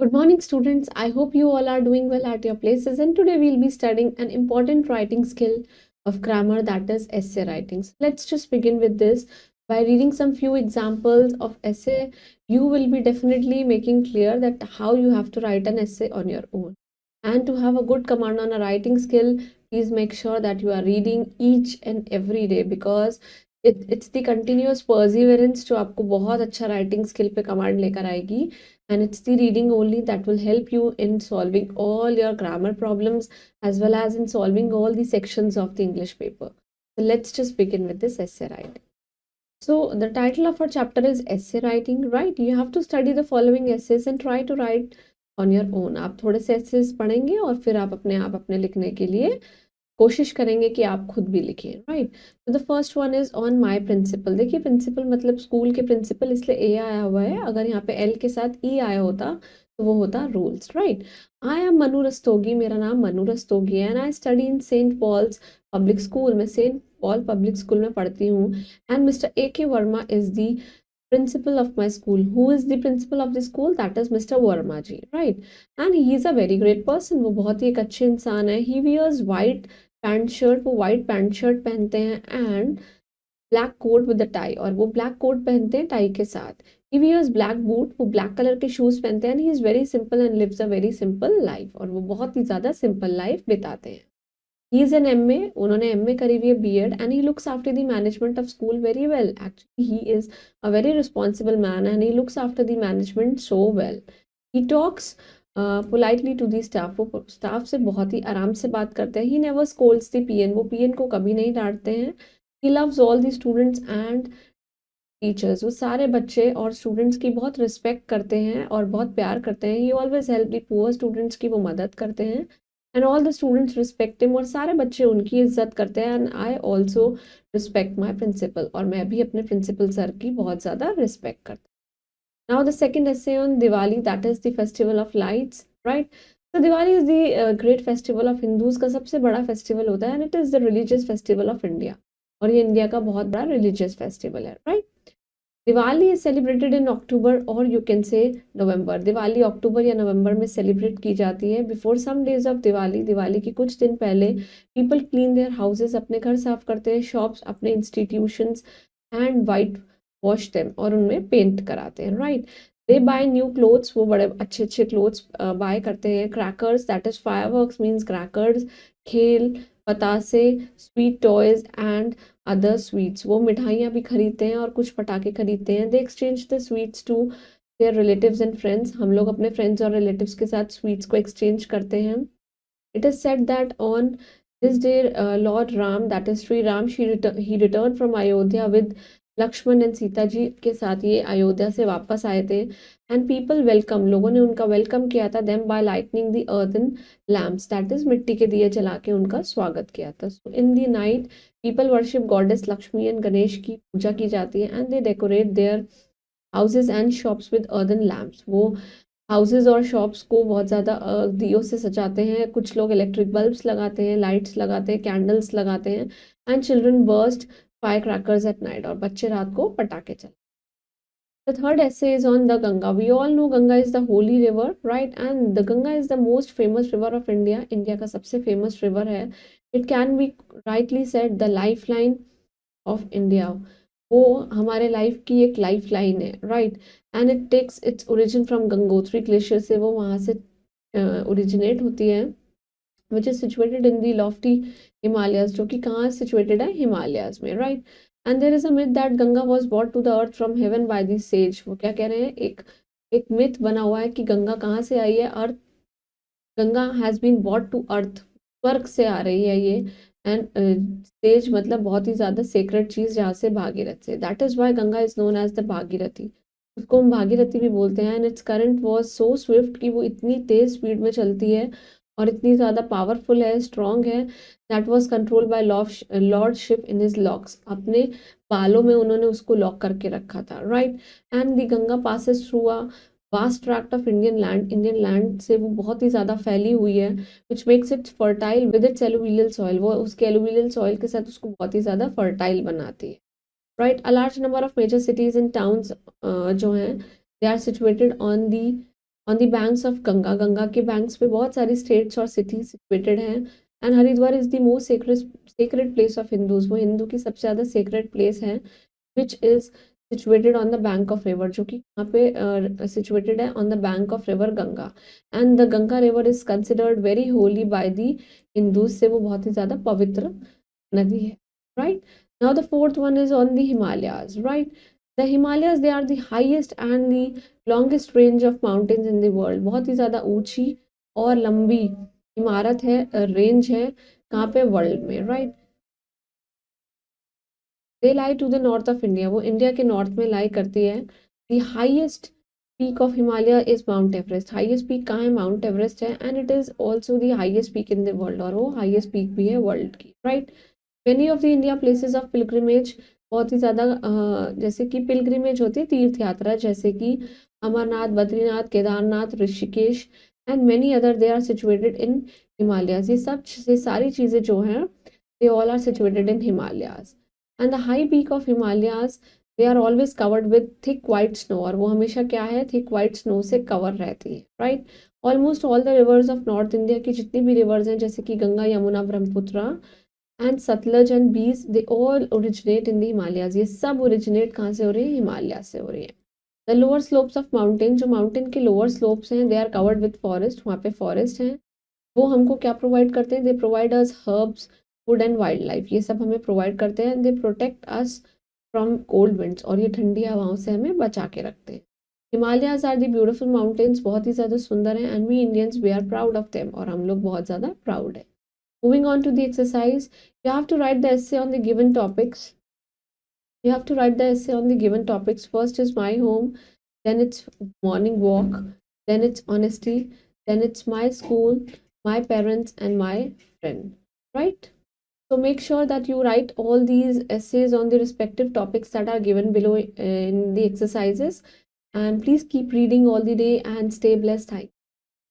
Good morning, students. I hope you all are doing well at your places. And today we'll be studying an important writing skill of grammar, that is essay writing. So let's just begin with this. By reading some few examples of essay, you will be definitely making clear that how you have to write an essay on your own. And to have a good command on a writing skill, please make sure that you are reading each and every day, because it's the continuous perseverance जो आपको बहुत अच्छा writing skill पे command लेकर आएगी. And it's the reading only that will help you in solving all your grammar problems as well as in solving all the sections of the English paper. So let's just begin with this essay writing. So the title of our chapter is essay writing, right? You have to study the following essays and try to write on your own. आप थोड़े से essays पढ़ेंगे और फिर आप अपने लिखने के लिए कोशिश करेंगे कि आप खुद भी लिखें, राइट? तो the first one is on my principal. देखिए, प्रिंसिपल मतलब स्कूल के प्रिंसिपल, इसलिए ए आया हुआ है. अगर यहाँ पे एल के साथ ई आया होता तो वो होता rules, right? I am Manu Rastogi, मेरा नाम मनु रस्तोगी है. And I study in Saint Paul's Public School, मैं सेंट पॉल पब्लिक स्कूल में पढ़ती हूँ. And Mister A K Verma is the principal of my school. Who is the principal of the school? That is Mr. Verma ji, right? And he is a very great person. वो बहुत ही एक अच्छे इंसान है. He wears white pant shirt, वो white pant shirt पहनते हैं. And black coat with the tie, और वो ब्लैक कोट पहनते हैं टाई के साथ. ही वियर्स ब्लैक बूट, वो ब्लैक कलर के शूज पहनते हैं. And he is very simple and lives a very simple life, और वो बहुत ही ज्यादा सिंपल लाइफ बिताते हैं. ही इज एन एमए, उन्होंने एमए करी हुई है, BEd. And he looks after the management of school very well. Actually he is a very responsible man and he looks after the management so well. He talks politely to the staff, वो staff से बहुत ही आराम से बात करते हैं. He never scolds the peon, वो पीएन को कभी नहीं डांटते हैं. He loves all the students and teachers, वो सारे बच्चे और स्टूडेंट्स की बहुत रिस्पेक्ट करते हैं और बहुत प्यार करते हैं. He always help the poor students की वो मदद करते हैं. And all the students respect him, और सारे बच्चे उनकी इज्जत करते हैं. And I also respect my principal, और मैं भी अपने प्रिंसिपल सर की बहुत ज़्यादा रिस्पेक्ट करती हूँ. Now the second essay on Diwali, that is the festival of lights, right? So Diwali is the great festival of Hindus का सबसे बड़ा festival होता है. And it is the religious festival of India, और ये India का बहुत बड़ा religious festival है, right? Diwali is celebrated in October or you can say November. Diwali अक्टूबर या नवंबर में सेलिब्रेट की जाती है. Before some days of Diwali, Diwali के कुछ दिन पहले, पीपल क्लीन देयर हाउसेस, अपने घर साफ करते हैं. शॉप्स, अपने institutions, and whitewash them, और उनमें पेंट कराते हैं, right? They buy new clothes, वो बड़े अच्छे अच्छे क्लोथ्स बाय करते हैं. Crackers, that is fireworks means crackers, खेल, पतासे, sweet toys and other sweets, वो मिठाइयाँ भी खरीदते हैं और कुछ पटाखे खरीदते हैं. They exchange the sweets to their relatives and friends, हम लोग अपने फ्रेंड्स और रिलेटिव्स के साथ स्वीट्स को एक्सचेंज करते हैं. It is said that on this day lord Ram, that is Shri Ram, he return from Ayodhya with Lakshman and Sita ji के साथ ये अयोध्या से वापस आए थे. एंड पीपल वेलकम, लोगों ने उनका वेलकम किया था. Them by lightning the earthen lamps, that is मिट्टी के दिए जला के उनका स्वागत किया था. So in the night people worship goddess Lakshmi and Ganesh की पूजा की जाती है. And they decorate their houses and shops with earthen lamps, वो हाउसेज और शॉप्स को बहुत ज़्यादा दियों से सजाते हैं. कुछ लोग इलेक्ट्रिक बल्ब्स लगाते हैं, लाइट्स लगाते हैं, कैंडल्स लगाते हैं. And children burst fire crackers at night, और बच्चे रात को पटाखे चलाते. The third essay is on the Ganga. We all know Ganga is the holy river, right? And the Ganga is the most famous river of India. India का सबसे famous river है. It can be rightly said the lifeline of India. वो हमारे life की एक lifeline है, right? And it takes its origin from Gangotri glacier से वो वहाँ से ओरिजिनेट होती है, which is situated in the lofty Himalayas, जो कि कहाँ सिचुएटेड है? हिमालयाज में, right? And there is a myth that Ganga was bought to the earth from heaven by the sage. वो क्या कह रहे हैं? एक मिथ बना हुआ है कि गंगा कहाँ से आई है? Earth, Ganga has been bought to earth, स्वर्ग से आ रही है ये. एंड सेज मतलब बहुत ही ज़्यादा सेक्रेट चीज़, जहाँ से भागीरथ से. That is why Ganga is known as the Bhagirathi, उसको हम भागीरथी भी बोलते हैं. And its current was so swift कि वो इतनी तेज स्पीड में चलती है और इतनी ज़्यादा पावरफुल है, स्ट्रॉन्ग है. That was control by Lord Shiva in his locks, अपने बालों में उन्होंने उसको लॉक करके रखा था, right? And the Ganga passes through a vast tract of Indian land से वो बहुत ही ज़्यादा फैली हुई है, which makes it fertile with its alluvial soil, वो उसके एलुवियल सॉइल के साथ उसको बहुत ही ज़्यादा फर्टाइल बनाती है, right? A large number of major cities and towns जो हैं, they are situated on the banks of Ganga, Ganga के बैंक्स पे बहुत सारी स्टेट्स और सिटीज सिचुएटेड हैं। And Haridwar is the most sacred place of Hindus, वो हिंदू की सबसे ज़्यादा सेक्रेड प्लेस है, which is situated on the bank of river, जो कि यहाँ पे सिचुएटेड है on the bank of river Ganga. And the Ganga river is considered very holy by the Hindus, से वो बहुत ही ज़्यादा पवित्र नदी है, right. Now the fourth one is on the Himalayas, right. The Himalayas they are the highest and the longest range of mountains in the world, बहुत ही ज़्यादा ऊंची और लंबी इमारत है, रेंज है, कहाँ पे, वर्ल्ड में, right. They lie to the north of India, वो इंडिया के नॉर्थ में लाई करती है। The highest peak of Himalaya is Mount Everest, highest peak कहाँ है, माउंट एवरेस्ट है। And it is also the highest peak in the world, और वो हाईएस्ट पीक भी है वर्ल्ड की, right. Many of the India places of pilgrimage, बहुत ही ज़्यादा जैसे कि पिलग्रिमेज होती है तीर्थ यात्रा, जैसे कि Amarnath, Badrinath, Kedarnath, Rishikesh and many other, they are situated in Himalayas. ये सारी चीज़ें जो हैं, they all are situated in Himalayas. And the high peak of Himalayas, they are always covered with thick white snow, और वो हमेशा क्या है, थिक वाइट स्नो से कवर रहती है, right. Almost all the rivers of north India की जितनी भी रिवर्स हैं, जैसे कि गंगा, यमुना, ब्रह्मपुत्र एंड सतलज एंड बीस, they all originate in the Himalayas. ये सब ओरिजिनेट कहाँ से हो रही है, हिमालय से हो रही है। The lower slopes of mountain, जो माउंटेन के लोअर स्लोप्स हैं, they are covered with forest, वहाँ पे फॉरेस्ट हैं। वो हमको क्या प्रोवाइड करते हैं, they provide us herbs, food and wild life, ये सब हमें प्रोवाइड करते हैं। They protect us from cold winds, और ये ठंडी हवाओं से हमें बचा के रखते हैं। Himalayas are the beautiful mountains, बहुत ही ज़्यादा सुंदर हैं, and we Indians we are proud of them, और हम लोग बहुत ज़्यादा प्राउड है। Moving on to the exercise, you have to write the essay on the given topics. You have to write the essay on the given topics. First is my home, then it's morning walk, then it's honesty, then it's my school, my parents, and my friend, right? So make sure that you write all these essays on the respective topics that are given below in the exercises. And please keep reading all the day and stay blessed. Thank you.